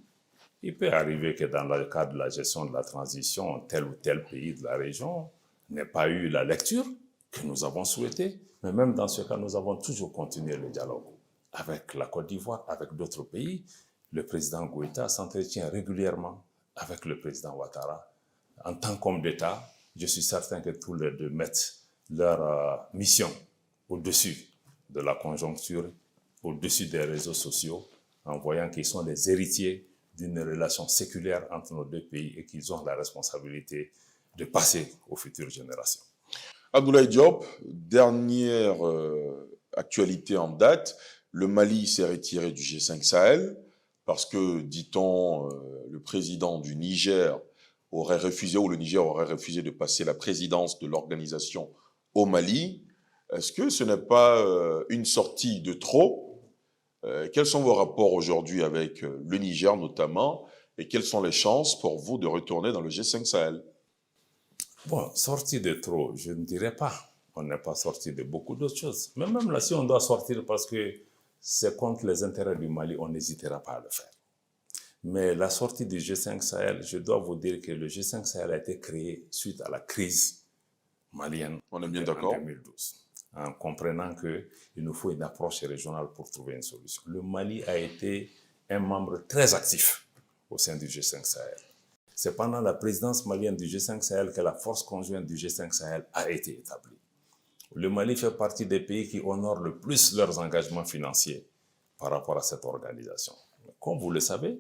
Il peut arriver que dans le cadre de la gestion de la transition, tel ou tel pays de la région n'ait pas eu la lecture que nous avons souhaitée. Mais même dans ce cas, nous avons toujours continué le dialogue avec la Côte d'Ivoire, avec d'autres pays. Le président Goïta s'entretient régulièrement avec le président Ouattara. En tant qu'homme d'État, je suis certain que tous les deux mettent leur mission au-dessus de la conjoncture, au-dessus des réseaux sociaux, en voyant qu'ils sont les héritiers d'une relation séculaire entre nos deux pays et qu'ils ont la responsabilité de passer aux futures générations. Abdoulaye Diop, dernière actualité en date, le Mali s'est retiré du G5 Sahel parce que, dit-on, le président du Niger aurait refusé, ou le Niger aurait refusé de passer la présidence de l'organisation au Mali. Est-ce que ce n'est pas une sortie de trop? Quels sont vos rapports aujourd'hui avec le Niger notamment, et quelles sont les chances pour vous de retourner dans le G5 Sahel? Bon, sortie de trop, je ne dirais pas. On n'est pas sorti de beaucoup d'autres choses. Mais même là, si on doit sortir parce que c'est contre les intérêts du Mali, on n'hésitera pas à le faire. Mais la sortie du G5 Sahel, je dois vous dire que le G5 Sahel a été créé suite à la crise malienne On est bien en d'accord. 2012, en comprenant qu'il nous faut une approche régionale pour trouver une solution. Le Mali a été un membre très actif au sein du G5 Sahel. C'est pendant la présidence malienne du G5 Sahel que la force conjointe du G5 Sahel a été établie. Le Mali fait partie des pays qui honorent le plus leurs engagements financiers par rapport à cette organisation. Comme vous le savez,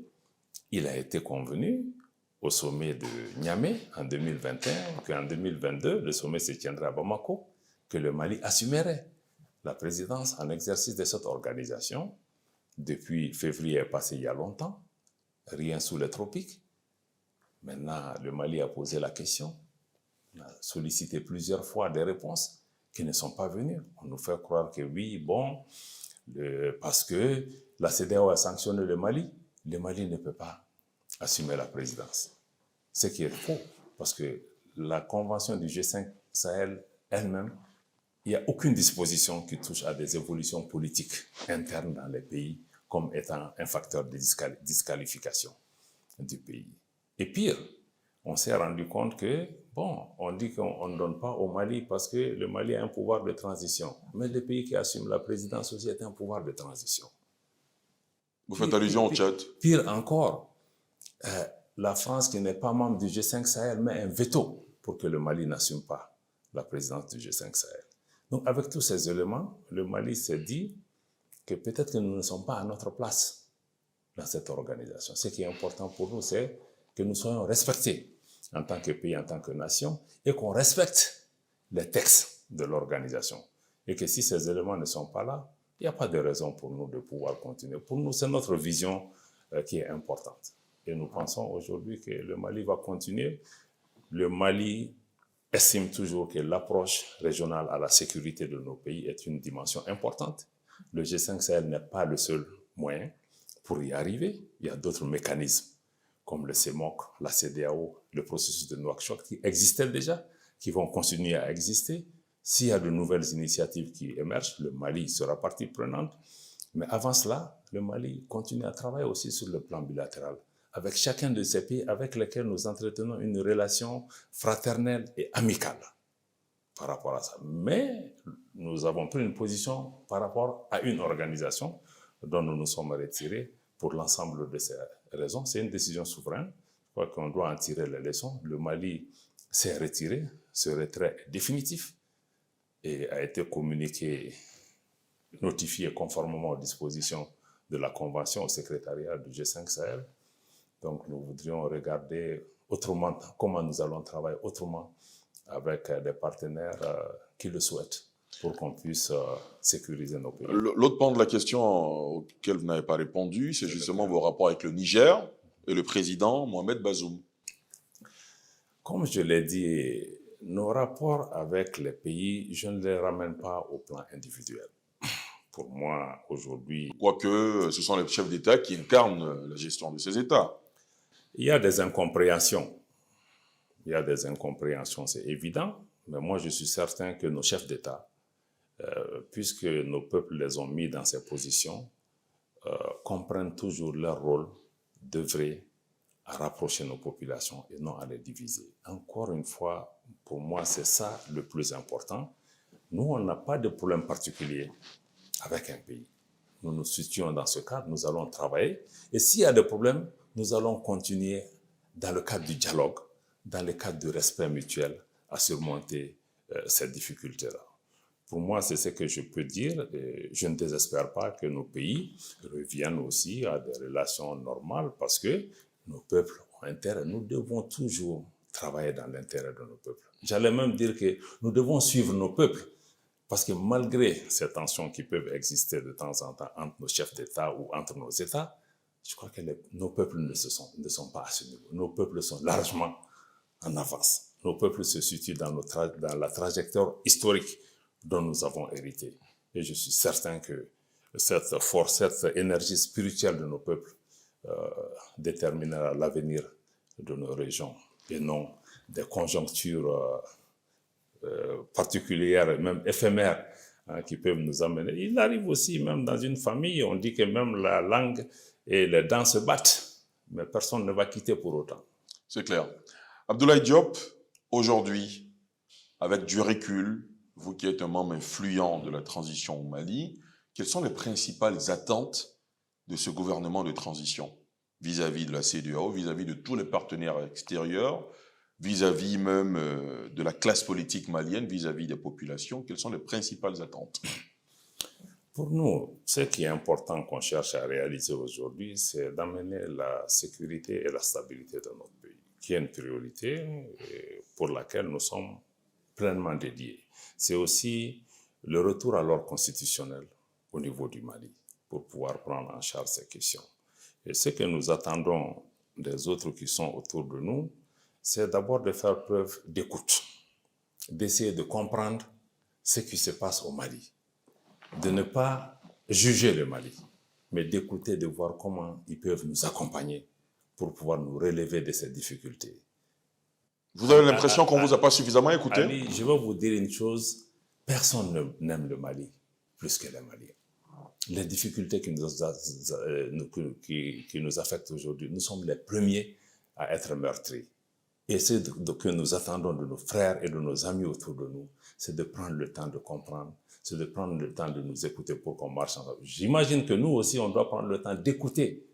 il a été convenu au sommet de Niamey en 2021 qu'en 2022, le sommet se tiendrait à Bamako, que le Mali assumerait la présidence en exercice de cette organisation. Depuis février passé il y a longtemps, rien sous les tropiques. Maintenant, le Mali a posé la question, a sollicité plusieurs fois des réponses qui ne sont pas venues. On nous fait croire que oui, bon, parce que la CEDEAO a sanctionné le Mali ne peut pas assumer la présidence. Ce qui est faux, parce que la convention du G5 Sahel elle-même, il n'y a aucune disposition qui touche à des évolutions politiques internes dans les pays comme étant un facteur de disqualification du pays. Et pire, on s'est rendu compte que, bon, on dit qu'on ne donne pas au Mali parce que le Mali a un pouvoir de transition. Mais le pays qui assume la présidence aussi est un pouvoir de transition. Vous faites allusion au Tchad. Pire encore, la France qui n'est pas membre du G5 Sahel met un veto pour que le Mali n'assume pas la présidence du G5 Sahel. Donc avec tous ces éléments, le Mali s'est dit que peut-être que nous ne sommes pas à notre place dans cette organisation. Ce qui est important pour nous, c'est que nous soyons respectés en tant que pays, en tant que nation, et qu'on respecte les textes de l'organisation. Et que si ces éléments ne sont pas là, il n'y a pas de raison pour nous de pouvoir continuer. Pour nous, c'est notre vision qui est importante. Et nous pensons aujourd'hui que le Mali va continuer. Le Mali estime toujours que l'approche régionale à la sécurité de nos pays est une dimension importante. Le G5 Sahel n'est pas le seul moyen pour y arriver. Il y a d'autres mécanismes comme le CEMOC, la CEDEAO, le processus de Nouakchott qui existaient déjà, qui vont continuer à exister. S'il y a de nouvelles initiatives qui émergent, le Mali sera partie prenante. Mais avant cela, le Mali continue à travailler aussi sur le plan bilatéral avec chacun de ces pays avec lesquels nous entretenons une relation fraternelle et amicale par rapport à ça. Mais nous avons pris une position par rapport à une organisation dont nous nous sommes retirés pour l'ensemble de ces raisons. C'est une décision souveraine. Je crois qu'on doit en tirer les leçons. Le Mali s'est retiré. Ce retrait est définitif et a été communiqué, notifié conformément aux dispositions de la Convention au secrétariat du G5 Sahel. Donc nous voudrions regarder autrement comment nous allons travailler autrement avec des partenaires qui le souhaitent pour qu'on puisse sécuriser nos pays. L'autre pan de la question auquel vous n'avez pas répondu, c'est justement vos rapports avec le Niger et le président Mohamed Bazoum. Comme je l'ai dit, nos rapports avec les pays, je ne les ramène pas au plan individuel. Pour moi, aujourd'hui... Quoique ce sont les chefs d'État qui incarnent la gestion de ces États. Il y a des incompréhensions. Il y a des incompréhensions, c'est évident. Mais moi, je suis certain que nos chefs d'État, puisque nos peuples les ont mis dans ces positions, comprennent toujours leur rôle d'œuvrer à rapprocher nos populations et non à les diviser. Encore une fois, pour moi, c'est ça le plus important. Nous, on n'a pas de problème particulier avec un pays. Nous nous situons dans ce cadre, nous allons travailler. Et s'il y a des problèmes, nous allons continuer dans le cadre du dialogue, dans le cadre du respect mutuel, à surmonter cette difficulté-là. Pour moi, c'est ce que je peux dire. Et je ne désespère pas que nos pays reviennent aussi à des relations normales parce que nos peuples ont intérêt. Nous devons toujours travailler dans l'intérêt de nos peuples. J'allais même dire que nous devons suivre nos peuples parce que malgré ces tensions qui peuvent exister de temps en temps entre nos chefs d'État ou entre nos États, je crois que nos peuples ne sont pas à ce niveau. Nos peuples sont largement en avance. Nos peuples se situent dans la trajectoire historique dont nous avons hérité. Et je suis certain que cette force, cette énergie spirituelle de nos peuples déterminera l'avenir de nos régions et non des conjonctures particulières et même éphémères qui peuvent nous amener. Il arrive aussi, même dans une famille, on dit que même la langue et les dents se battent, mais personne ne va quitter pour autant. C'est clair. Abdoulaye Diop, aujourd'hui, avec du recul, vous qui êtes un membre influent de la transition au Mali, quelles sont les principales attentes de ce gouvernement de transition vis-à-vis de la CEDEAO, vis-à-vis de tous les partenaires extérieurs, vis-à-vis même de la classe politique malienne, vis-à-vis des populations? Quelles sont les principales attentes? Pour nous, ce qui est important qu'on cherche à réaliser aujourd'hui, c'est d'amener la sécurité et la stabilité de notre pays, qui est une priorité pour laquelle nous sommes pleinement dédiés. C'est aussi le retour à l'ordre constitutionnel au niveau du Mali pour pouvoir prendre en charge ces questions. Et ce que nous attendons des autres qui sont autour de nous, c'est d'abord de faire preuve d'écoute, d'essayer de comprendre ce qui se passe au Mali, de ne pas juger le Mali, mais d'écouter, de voir comment ils peuvent nous accompagner pour pouvoir nous relever de ces difficultés. Vous avez l'impression qu'on ne vous a pas suffisamment écouté? Ali, je vais vous dire une chose, personne n'aime le Mali plus que les Maliens. Les difficultés qui nous affectent aujourd'hui, nous sommes les premiers à être meurtris. Et ce que nous attendons de nos frères et de nos amis autour de nous, c'est de prendre le temps de comprendre, c'est de prendre le temps de nous écouter pour qu'on marche ensemble. J'imagine que nous aussi, on doit prendre le temps d'écouter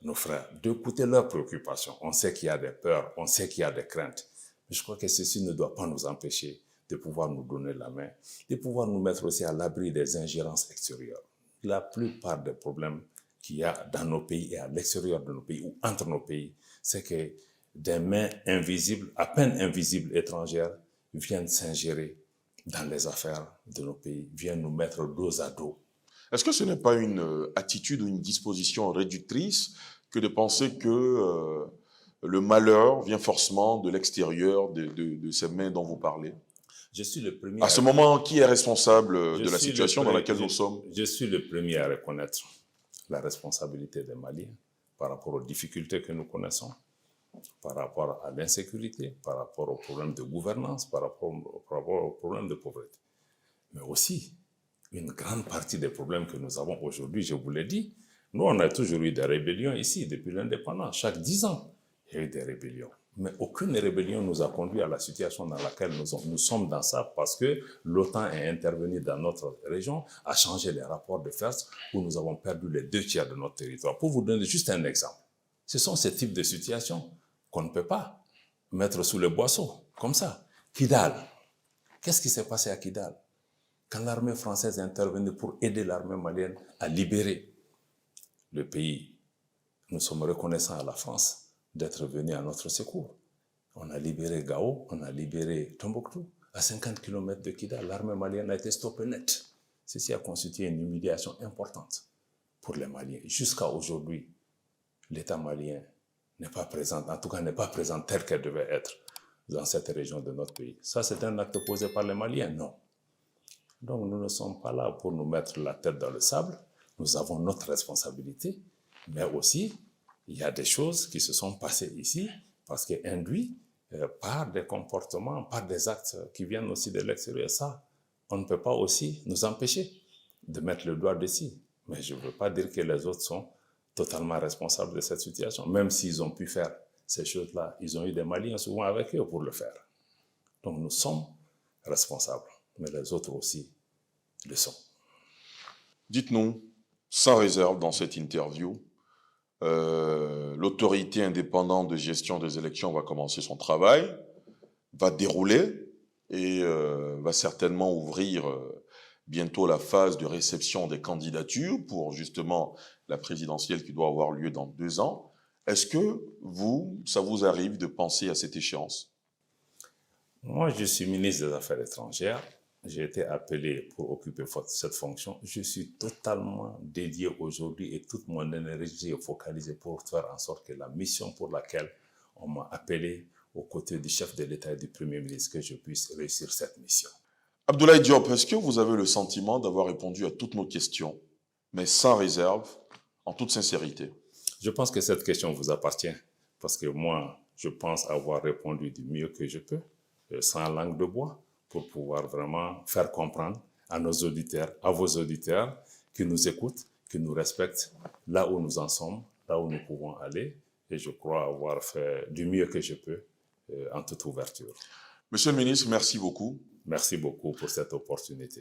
nos frères, d'écouter leurs préoccupations. On sait qu'il y a des peurs, on sait qu'il y a des craintes. Mais je crois que ceci ne doit pas nous empêcher de pouvoir nous donner la main, de pouvoir nous mettre aussi à l'abri des ingérences extérieures. La plupart des problèmes qu'il y a dans nos pays et à l'extérieur de nos pays ou entre nos pays, c'est que des mains invisibles, à peine invisibles étrangères, viennent s'ingérer dans les affaires de nos pays, viennent nous mettre dos à dos. Est-ce que ce n'est pas une attitude ou une disposition réductrice que de penser que le malheur vient forcément de l'extérieur de ces mains dont vous parlez? Je suis le premier. À ce moment, qui est responsable de la situation dans laquelle nous sommes? Je suis le premier à reconnaître la responsabilité des Maliens par rapport aux difficultés que nous connaissons, par rapport à l'insécurité, par rapport aux problèmes de gouvernance, par rapport aux problèmes de pauvreté. Mais aussi, une grande partie des problèmes que nous avons aujourd'hui, je vous l'ai dit, Nous, on a toujours eu des rébellions ici depuis l'indépendance. Chaque 10 ans, il y a eu des rébellions. Mais aucune rébellion nous a conduit à la situation dans laquelle nous sommes dans ça parce que l'OTAN est intervenu dans notre région, a changé les rapports de force où nous avons perdu les 2 tiers de notre territoire. Pour vous donner juste un exemple, ce sont ces types de situations qu'on ne peut pas mettre sous le boisseau, comme ça. Kidal, qu'est-ce qui s'est passé à Kidal? Quand l'armée française est intervenue pour aider l'armée malienne à libérer le pays, nous sommes reconnaissants à la France d'être venue à notre secours. On a libéré Gao, on a libéré Tombouctou. À 50 km de Kidal, l'armée malienne a été stoppée net. Ceci a constitué une humiliation importante pour les Maliens. Jusqu'à aujourd'hui, l'État malien n'est pas présent, en tout cas n'est pas présent tel qu'elle devait être dans cette région de notre pays. Ça, c'est un acte posé par les Maliens? Non. Donc, nous ne sommes pas là pour nous mettre la tête dans le sable. Nous avons notre responsabilité, mais aussi, il y a des choses qui se sont passées ici parce qu'induits par des comportements, par des actes qui viennent aussi de l'extérieur. Ça, on ne peut pas aussi nous empêcher de mettre le doigt dessus. Mais je ne veux pas dire que les autres sont totalement responsables de cette situation. Même s'ils ont pu faire ces choses-là, ils ont eu des Maliens souvent avec eux pour le faire. Donc nous sommes responsables, mais les autres aussi le sont. Dites-nous, sans réserve dans cette interview, l'autorité indépendante de gestion des élections va commencer son travail, va dérouler et va certainement ouvrir bientôt la phase de réception des candidatures pour justement la présidentielle qui doit avoir lieu dans 2 ans. Est-ce que ça vous arrive de penser à cette échéance? Moi, je suis ministre des Affaires étrangères. J'ai été appelé pour occuper cette fonction. Je suis totalement dédié aujourd'hui et toute mon énergie est focalisée pour faire en sorte que la mission pour laquelle on m'a appelé aux côtés du chef de l'État et du Premier ministre, que je puisse réussir cette mission. Abdoulaye Diop, est-ce que vous avez le sentiment d'avoir répondu à toutes nos questions, mais sans réserve, en toute sincérité? Je pense que cette question vous appartient parce que moi, je pense avoir répondu du mieux que je peux, sans langue de bois, pour pouvoir vraiment faire comprendre à nos auditeurs, à vos auditeurs, qui nous écoutent, qui nous respectent, là où nous en sommes, là où nous pouvons aller. Et je crois avoir fait du mieux que je peux en toute ouverture. Monsieur le ministre, merci beaucoup. Merci beaucoup pour cette opportunité.